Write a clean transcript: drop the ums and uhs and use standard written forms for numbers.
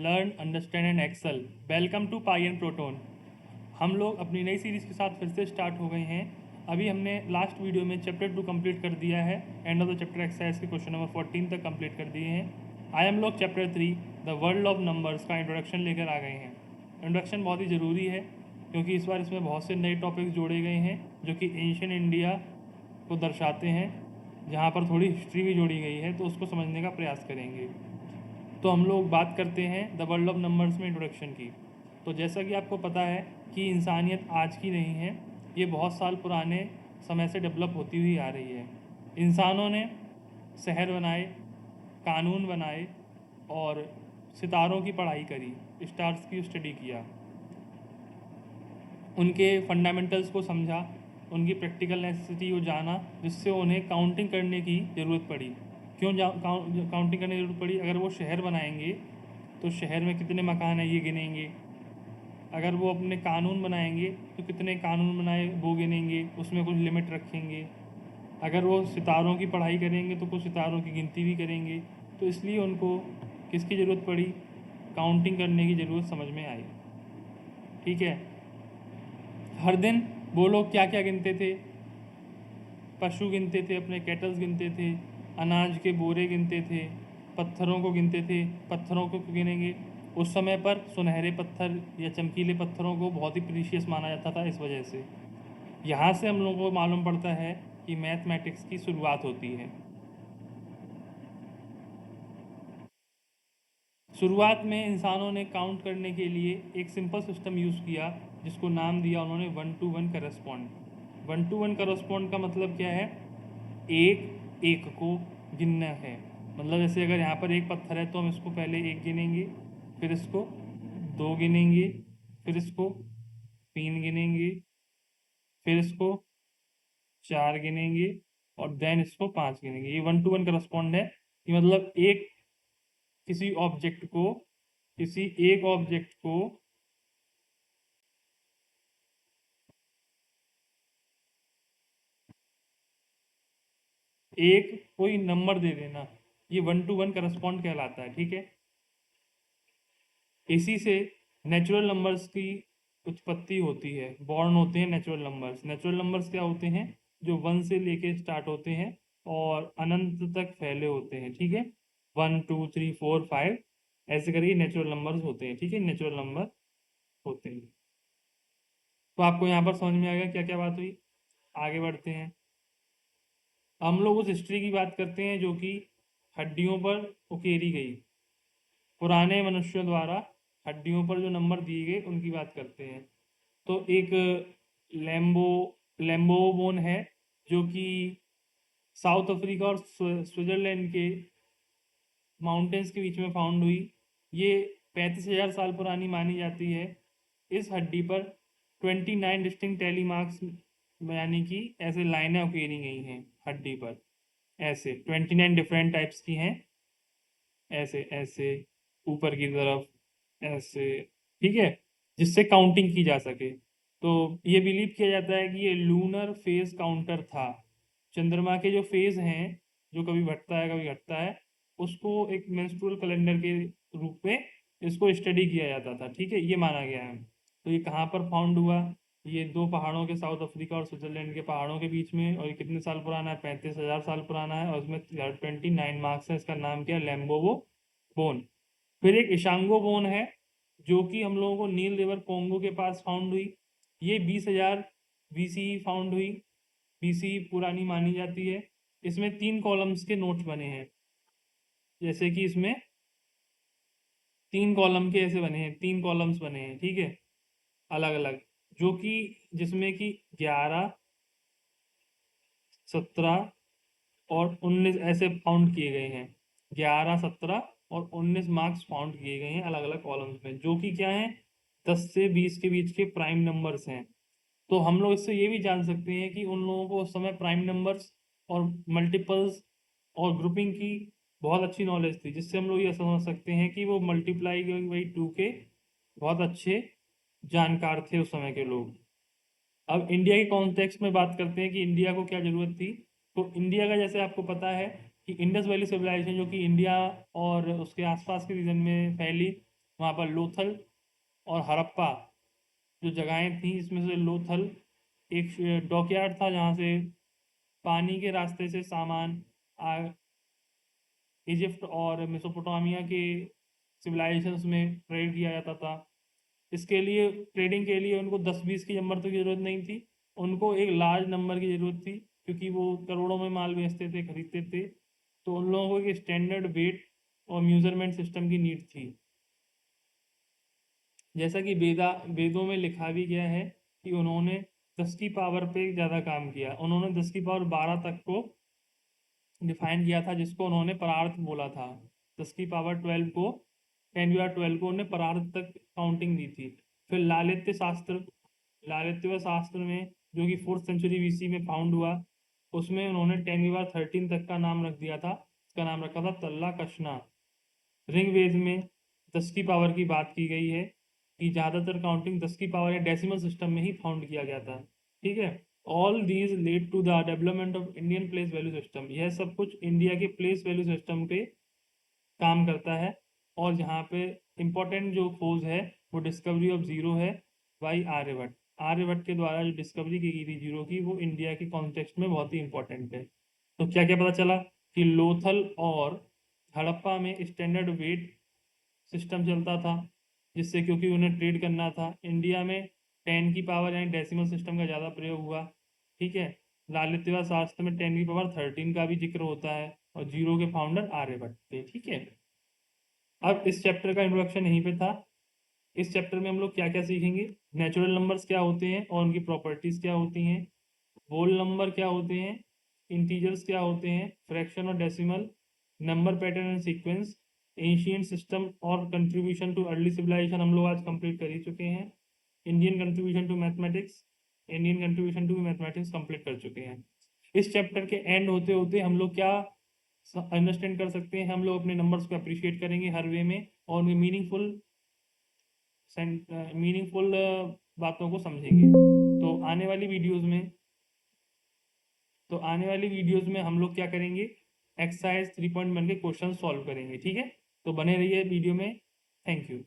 Learn understand and excel. Welcome to Pi and Proton. हम लोग अपनी नई सीरीज़ के साथ फिर से स्टार्ट हो गए हैं। अभी हमने लास्ट वीडियो में चैप्टर 2 कंप्लीट कर दिया है। End of the chapter exercise के क्वेश्चन नंबर 14 तक कंप्लीट कर दिए हैं। आज हम लोग chapter 3 the world of numbers का इंट्रोडक्शन लेकर आ गए हैं। इंट्रोडक्शन बहुत ही ज़रूरी है क्योंकि इस बार इसमें बहुत से नए टॉपिक्स जोड़े गए हैं जो कि एंशियंट इंडिया को दर्शाते हैं, जहाँ पर थोड़ी हिस्ट्री भी जोड़ी गई है, तो उसको समझने का प्रयास करेंगे। तो हम लोग बात करते हैं द वर्ल्ड ऑफ नंबर्स में इंट्रोडक्शन की। तो जैसा कि आपको पता है कि इंसानियत आज की नहीं है, ये बहुत साल पुराने समय से डेवलप होती हुई आ रही है। इंसानों ने शहर बनाए, कानून बनाए और सितारों की पढ़ाई करी, स्टार्स की स्टडी किया, उनके फंडामेंटल्स को समझा, उनकी प्रैक्टिकल नेसेसिटी को जाना, जिससे उन्हें काउंटिंग करने की ज़रूरत पड़ी। क्यों काउंटिंग करने की ज़रूरत पड़ी? अगर वो शहर बनाएंगे तो शहर में कितने मकान हैं ये गिनेंगे। अगर वो अपने कानून बनाएंगे तो कितने कानून बनाए वो गिनेंगे, उसमें कुछ लिमिट रखेंगे। अगर वो सितारों की पढ़ाई करेंगे तो कुछ सितारों की गिनती भी करेंगे। तो इसलिए उनको किसकी ज़रूरत पड़ी? काउंटिंग करने की ज़रूरत समझ में आई। ठीक है। हर दिन वो लोग क्या क्या गिनते थे? पशु गिनते थे, अपने कैटल्स गिनते थे, अनाज के बोरे गिनते थे, पत्थरों को गिनते थे। पत्थरों को क्यों गिनेंगे? उस समय पर सुनहरे पत्थर या चमकीले पत्थरों को बहुत ही प्रीशियस माना जाता था। इस वजह से यहाँ से हम लोगों को मालूम पड़ता है कि मैथमेटिक्स की शुरुआत होती है। शुरुआत में इंसानों ने काउंट करने के लिए एक सिंपल सिस्टम यूज़ किया जिसको नाम दिया उन्होंने 1 to 1 करस्पॉन्ड। 1 to 1 करस्पॉन्ड का मतलब क्या है? एक एक को गिनना है। मतलब जैसे अगर यहाँ पर एक पत्थर है तो हम इसको पहले एक गिनेंगे, फिर इसको दो गिनेंगे, फिर इसको तीन गिनेंगे, फिर इसको चार गिनेंगे और देन इसको पाँच गिनेंगे। ये 1 to 1 करस्पॉन्ड है कि मतलब एक किसी ऑब्जेक्ट को किसी एक ऑब्जेक्ट को एक कोई नंबर दे देना, ये 1 to 1 करस्पॉन्ड कहलाता है। ठीक है। इसी से नेचुरल नंबर्स की उत्पत्ति होती है, बॉर्न होते हैं नेचुरल नंबर्स। नेचुरल नंबर्स क्या होते हैं? जो 1 से लेके स्टार्ट होते हैं और अनंत तक फैले होते हैं। ठीक है। 1 2 3 4 5 ऐसे करके नेचुरल नंबर्स होते हैं। ठीक है, नेचुरल नंबर होते हैं। तो आपको यहाँ पर समझ में आ गया क्या क्या बात हुई। आगे बढ़ते हैं। हम लोग उस हिस्ट्री की बात करते हैं जो कि हड्डियों पर उकेरी गई। पुराने मनुष्यों द्वारा हड्डियों पर जो नंबर दिए गए उनकी बात करते हैं। तो एक लैम्बो लैम्बोबोन है जो कि साउथ अफ्रीका और स्विट्ज़रलैंड के माउंटेन्स के बीच में फाउंड हुई। ये 35,000 साल पुरानी मानी जाती है। इस हड्डी पर 29 डिस्टिंक्ट टैली मार्क्स, यानी कि ऐसे लाइनें उकेरी गई हैं हड्डी पर। ऐसे 29 डिफरेंट टाइप्स की हैं, ऐसे ऐसे ऊपर की तरफ ऐसे। ठीक है, जिससे काउंटिंग की जा सके। तो ये बिलीव किया जाता है कि ये लूनर फेज काउंटर था। चंद्रमा के जो फेज हैं, जो कभी बढ़ता है कभी घटता है, उसको एक मेंस्ट्रुअल कैलेंडर के रूप में इसको स्टडी किया जाता था। ठीक है, ये माना गया है। तो ये कहाँ पर फाउंड हुआ? ये दो पहाड़ों के, साउथ अफ्रीका और स्विट्जरलैंड के पहाड़ों के बीच में। और ये कितने साल पुराना है? 35,000 साल पुराना है। और उसमें 29 मार्क्स है। इसका नाम क्या है? लैम्बोवो बोन। फिर एक इशांगो बोन है जो कि हम लोगों को नील रिवर कोंगो के पास फाउंड हुई। ये 20,000 BC फाउंड हुई। BC पुरानी मानी जाती है। इसमें 3 कॉलम्स के नोट्स बने हैं। जैसे कि इसमें 3 कॉलम के ऐसे बने हैं, 3 कॉलम्स बने हैं। ठीक है, अलग अलग, जो कि जिसमें कि 11, 17 और 19 ऐसे फाउंड किए गए हैं। 11, 17 और 19 मार्क्स फाउंड किए गए हैं अलग अलग कॉलम्स में, जो कि क्या है? 10 से 20 के बीच के प्राइम नंबर्स हैं। तो हम लोग इससे ये भी जान सकते हैं कि उन लोगों को उस समय प्राइम नंबर्स और मल्टीपल्स और ग्रुपिंग की बहुत अच्छी नॉलेज थी, जिससे हम लोग ये समझ सकते हैं कि वो मल्टीप्लाई बाई 2 के बहुत अच्छे जानकार थे उस समय के लोग। अब इंडिया के कॉन्टेक्स्ट में बात करते हैं कि इंडिया को क्या ज़रूरत थी। तो इंडिया का, जैसे आपको पता है कि इंडस वैली सिविलाइजेशन जो कि इंडिया और उसके आसपास के रीजन में फैली, वहाँ पर लोथल और हड़प्पा जो जगहें थी, इसमें से लोथल एक डॉकयार्ड था जहाँ से पानी के रास्ते से सामान इजिप्ट और मेसोपोटामिया के सिविलाइजेशंस में ट्रेड किया जाता था। इसके लिए ट्रेडिंग के लिए उनको 10-20 की नंबर की ज़रूरत नहीं थी, उनको एक लार्ज नंबर की ज़रूरत थी, क्योंकि वो करोड़ों में माल बेचते थे, खरीदते थे। तो उन लोगों को एक स्टैंडर्ड वेट और मेजरमेंट सिस्टम की नीड थी। जैसा कि वेदों में लिखा भी गया है कि उन्होंने 10 की पावर पे ज़्यादा काम किया। उन्होंने 10 की पावर 12 तक को डिफाइन किया था, जिसको उन्होंने परार्थ बोला था। 10 की पावर 12 को 10 को उन्होंने परार्थ तक काउंटिंग दी थी। फिर लालित्य शास्त्र में, जो कि 4th सेंचुरी BC में फाउंड हुआ, उसमें उन्होंने 10 तक का नाम रख दिया था। इसका नाम रखा था तल्ला कशना। ऋग्वेद में 10 की पावर की बात की गई है कि ज़्यादातर काउंटिंग 10 की पावर या डेसिमल सिस्टम में ही फाउंड किया गया था। ठीक है। All these lead to the development of Indian place value system. यह सब कुछ इंडिया के प्लेस वैल्यू सिस्टम पे काम करता है। और जहाँ पे इम्पोर्टेंट जो खोज है वो डिस्कवरी ऑफ जीरो है बाई आर्यभट्ट। आर्यभट्ट के द्वारा जो डिस्कवरी की गई थी जीरो की, वो इंडिया के कॉन्टेक्स्ट में बहुत ही इंपॉर्टेंट है। तो क्या क्या पता चला कि लोथल और हड़प्पा में स्टैंडर्ड वेट सिस्टम चलता था, जिससे क्योंकि उन्हें ट्रेड करना था। इंडिया में 10 की पावर यानी डेसिमल सिस्टम का ज़्यादा प्रयोग हुआ। ठीक है। लालित्य शास्त्र में 10 की पावर 13 का भी जिक्र होता है, और जीरो के फाउंडर आर्यभट्ट थे। ठीक है। अब इस चैप्टर का इंट्रोडक्शन यहीं पे था। इस चैप्टर में हम लोग क्या क्या सीखेंगे, नेचुरल नंबर्स क्या होते हैं और उनकी प्रॉपर्टीज़ क्या होती हैं, होल नंबर क्या होते हैं, इंटीजर्स क्या होते हैं, फ्रैक्शन और decimal, number pattern and sequence, ancient system और कंट्रीब्यूशन टू अर्ली सिविलाइजेशन हम लोग आज कंप्लीट कर ही चुके हैं। Indian contribution to mathematics, Indian contribution to mathematics complete कर चुके हैं। इस चैप्टर के एंड होते होते हम लोग क्या अंडरस्टैंड कर सकते हैं, हम लोग अपने नंबर्स को अप्रिशिएट करेंगे हर वे में, और उनकी मीनिंगफुल बातों को समझेंगे। तो आने वाली वीडियोस में हम लोग क्या करेंगे, एक्सरसाइज 3.1 के क्वेश्चन सॉल्व करेंगे। ठीक है। तो बने रहिए वीडियो में। Thank you.